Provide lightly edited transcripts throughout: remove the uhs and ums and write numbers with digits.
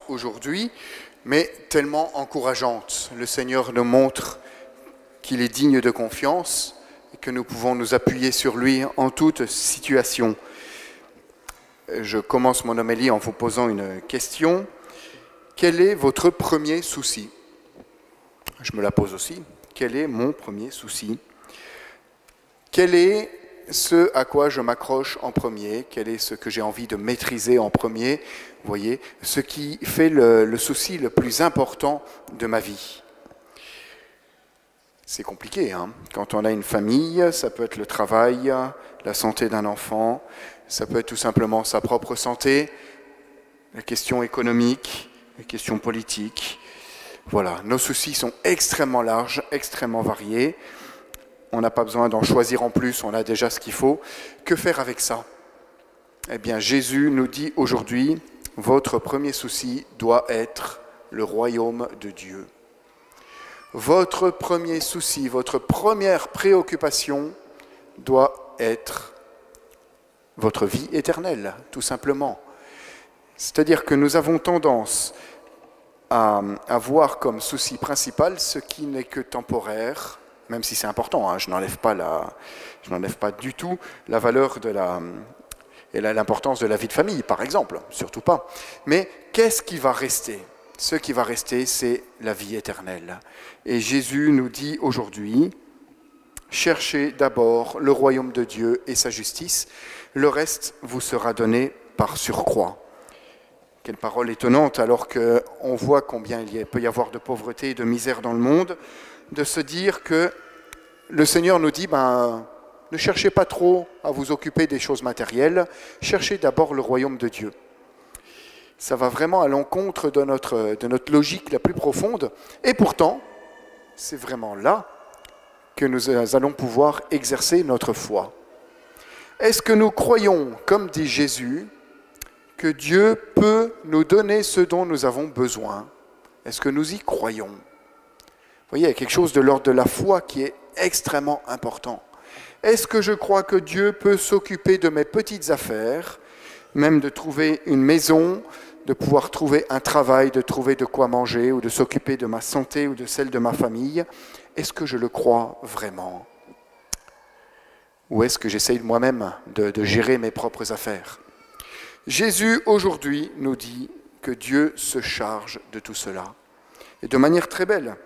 aujourd'hui, mais tellement encourageante. Le Seigneur nous montre qu'il est digne de confiance et que nous pouvons nous appuyer sur lui en toute situation. Je commence mon homélie en vous posant une question. Quel est votre premier souci? Je me la pose aussi. Quel est mon premier souci? Quel est ce à quoi je m'accroche en premier? Quel est ce que j'ai envie de maîtriser en premier? Vous voyez, ce qui fait le souci le plus important de ma vie. C'est compliqué, hein? Quand on a une famille, ça peut être le travail, la santé d'un enfant, ça peut être tout simplement sa propre santé, la question économique, les questions politiques. Voilà, nos soucis sont extrêmement larges, extrêmement variés. On n'a pas besoin d'en choisir en plus, on a déjà ce qu'il faut. Que faire avec ça? Eh bien, Jésus nous dit aujourd'hui, votre premier souci doit être le royaume de Dieu. Votre premier souci, votre première préoccupation doit être votre vie éternelle, tout simplement. C'est-à-dire que nous avons tendance à voir comme souci principal ce qui n'est que temporaire, même si c'est important, hein, je n'enlève pas du tout la valeur et l'importance de la vie de famille, par exemple, surtout pas. Mais qu'est-ce qui va rester? Ce qui va rester, c'est la vie éternelle. Et Jésus nous dit aujourd'hui, cherchez d'abord le royaume de Dieu et sa justice, le reste vous sera donné par surcroît. Quelle parole étonnante, alors qu'on voit combien il peut y avoir de pauvreté et de misère dans le monde, de se dire que le Seigneur nous dit, ne cherchez pas trop à vous occuper des choses matérielles, cherchez d'abord le royaume de Dieu. Ça va vraiment à l'encontre de notre logique la plus profonde, et pourtant, c'est vraiment là que nous allons pouvoir exercer notre foi. Est-ce que nous croyons, comme dit Jésus, que Dieu peut nous donner ce dont nous avons besoin? Est-ce que nous y croyons? Vous voyez, il y a quelque chose de l'ordre de la foi qui est extrêmement important. Est-ce que je crois que Dieu peut s'occuper de mes petites affaires, même de trouver une maison, de pouvoir trouver un travail, de trouver de quoi manger, ou de s'occuper de ma santé ou de celle de ma famille? Est-ce que je le crois vraiment? Ou est-ce que j'essaye moi-même de gérer mes propres affaires? Jésus, aujourd'hui, nous dit que Dieu se charge de tout cela. Et de manière très belle.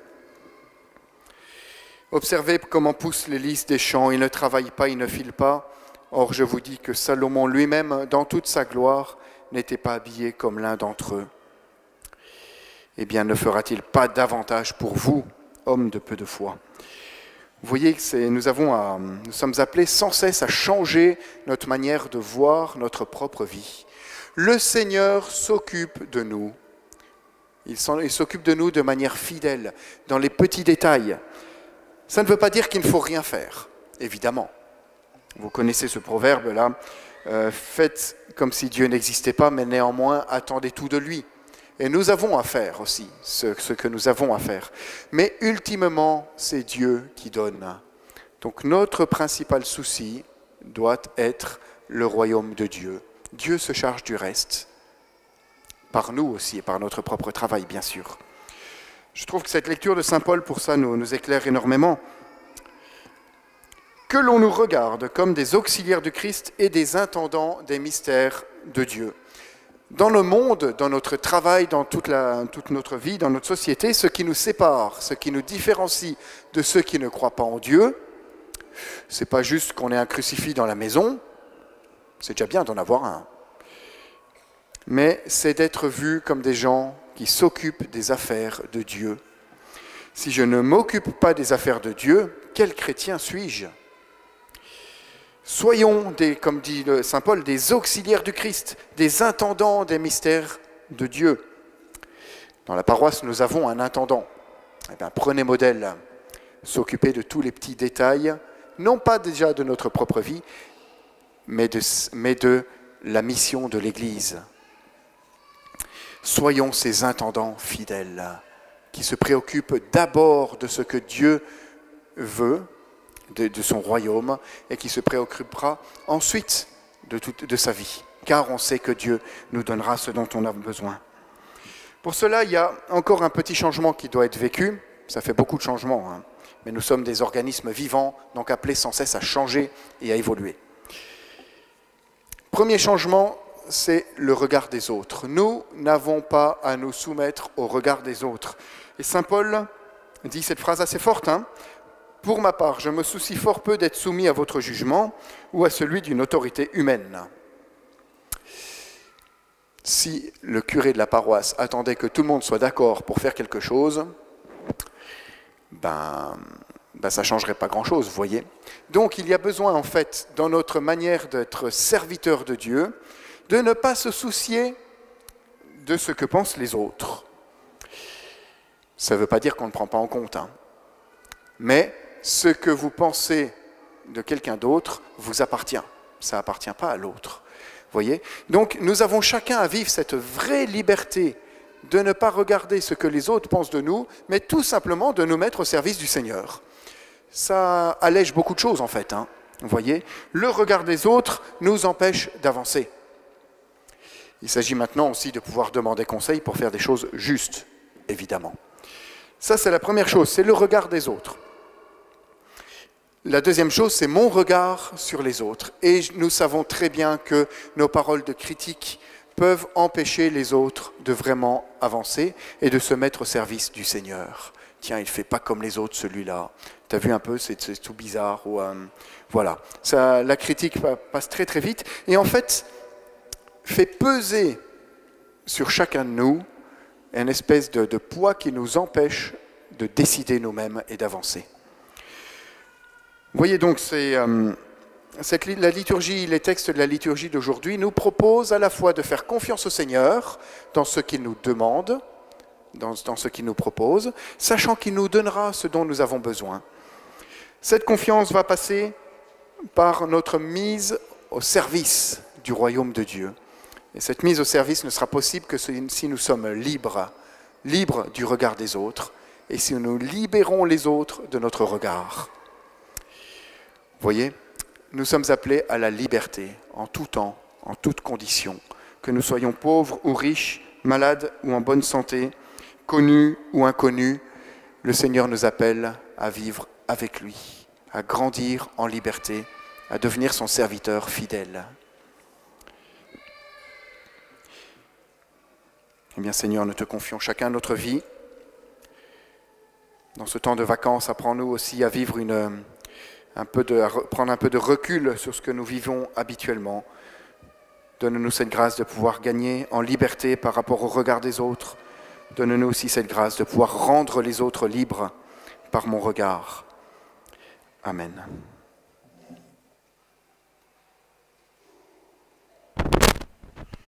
Observez comment poussent les lys des champs. Ils ne travaillent pas, ils ne filent pas. Or, je vous dis que Salomon lui-même, dans toute sa gloire, n'était pas habillé comme l'un d'entre eux. Eh bien, ne fera-t-il pas davantage pour vous, hommes de peu de foi? Vous voyez que nous sommes appelés sans cesse à changer notre manière de voir notre propre vie. Le Seigneur s'occupe de nous. Il s'occupe de nous de manière fidèle, dans les petits détails. Ça ne veut pas dire qu'il ne faut rien faire, évidemment. Vous connaissez ce proverbe-là. Faites comme si Dieu n'existait pas, mais néanmoins, attendez tout de lui. Et nous avons à faire aussi ce que nous avons à faire. Mais ultimement, c'est Dieu qui donne. Donc notre principal souci doit être le royaume de Dieu. Dieu se charge du reste, par nous aussi et par notre propre travail, bien sûr. Je trouve que cette lecture de saint Paul, pour ça, nous éclaire énormément. Que l'on nous regarde comme des auxiliaires du Christ et des intendants des mystères de Dieu. Dans le monde, dans notre travail, dans toute notre vie, dans notre société, ce qui nous sépare, ce qui nous différencie de ceux qui ne croient pas en Dieu, c'est pas juste qu'on ait un crucifix dans la maison, c'est déjà bien d'en avoir un, mais c'est d'être vus comme des gens qui s'occupent des affaires de Dieu. Si je ne m'occupe pas des affaires de Dieu, quel chrétien suis-je? Soyons, comme dit saint Paul, des auxiliaires du Christ, des intendants des mystères de Dieu. Dans la paroisse, nous avons un intendant. Eh bien, prenez modèle, s'occuper de tous les petits détails, non pas déjà de notre propre vie, mais de la mission de l'Église. Soyons ces intendants fidèles, qui se préoccupent d'abord de ce que Dieu veut, de son royaume, et qui se préoccupera ensuite de sa vie, car on sait que Dieu nous donnera ce dont on a besoin. Pour cela, il y a encore un petit changement qui doit être vécu. Ça fait beaucoup de changements, hein. Mais nous sommes des organismes vivants, donc appelés sans cesse à changer et à évoluer. Premier changement, c'est le regard des autres. Nous n'avons pas à nous soumettre au regard des autres. Et saint Paul dit cette phrase assez forte, hein. « Pour ma part, je me soucie fort peu d'être soumis à votre jugement ou à celui d'une autorité humaine. » Si le curé de la paroisse attendait que tout le monde soit d'accord pour faire quelque chose, ça ne changerait pas grand-chose, vous voyez. Donc il y a besoin, en fait, dans notre manière d'être serviteur de Dieu, de ne pas se soucier de ce que pensent les autres. Ça ne veut pas dire qu'on ne prend pas en compte, hein. Mais ce que vous pensez de quelqu'un d'autre vous appartient. Ça n'appartient pas à l'autre. Voyez ? Donc nous avons chacun à vivre cette vraie liberté de ne pas regarder ce que les autres pensent de nous, mais tout simplement de nous mettre au service du Seigneur. Ça allège beaucoup de choses en fait, hein. Vous voyez ? Le regard des autres nous empêche d'avancer. Il s'agit maintenant aussi de pouvoir demander conseil pour faire des choses justes, évidemment. Ça, c'est la première chose, c'est le regard des autres. La deuxième chose, c'est mon regard sur les autres. Et nous savons très bien que nos paroles de critique peuvent empêcher les autres de vraiment avancer et de se mettre au service du Seigneur. Tiens, il ne fait pas comme les autres, celui-là. Tu as vu un peu, c'est tout bizarre. Ou, voilà. Ça, la critique passe très très vite. Et en fait, fait peser sur chacun de nous une espèce de poids qui nous empêche de décider nous-mêmes et d'avancer. Vous voyez donc, la liturgie, les textes de la liturgie d'aujourd'hui nous proposent à la fois de faire confiance au Seigneur dans ce qu'il nous demande, dans ce qu'il nous propose, sachant qu'il nous donnera ce dont nous avons besoin. Cette confiance va passer par notre mise au service du royaume de Dieu. Et cette mise au service ne sera possible que si nous sommes libres du regard des autres, et si nous libérons les autres de notre regard. Vous voyez, nous sommes appelés à la liberté, en tout temps, en toutes conditions, que nous soyons pauvres ou riches, malades ou en bonne santé, connus ou inconnus, le Seigneur nous appelle à vivre avec lui, à grandir en liberté, à devenir son serviteur fidèle. Eh bien, Seigneur, nous te confions chacun notre vie. Dans ce temps de vacances, apprends-nous aussi à vivre prendre un peu de recul sur ce que nous vivons habituellement. Donne-nous cette grâce de pouvoir gagner en liberté par rapport au regard des autres. Donne-nous aussi cette grâce de pouvoir rendre les autres libres par mon regard. Amen.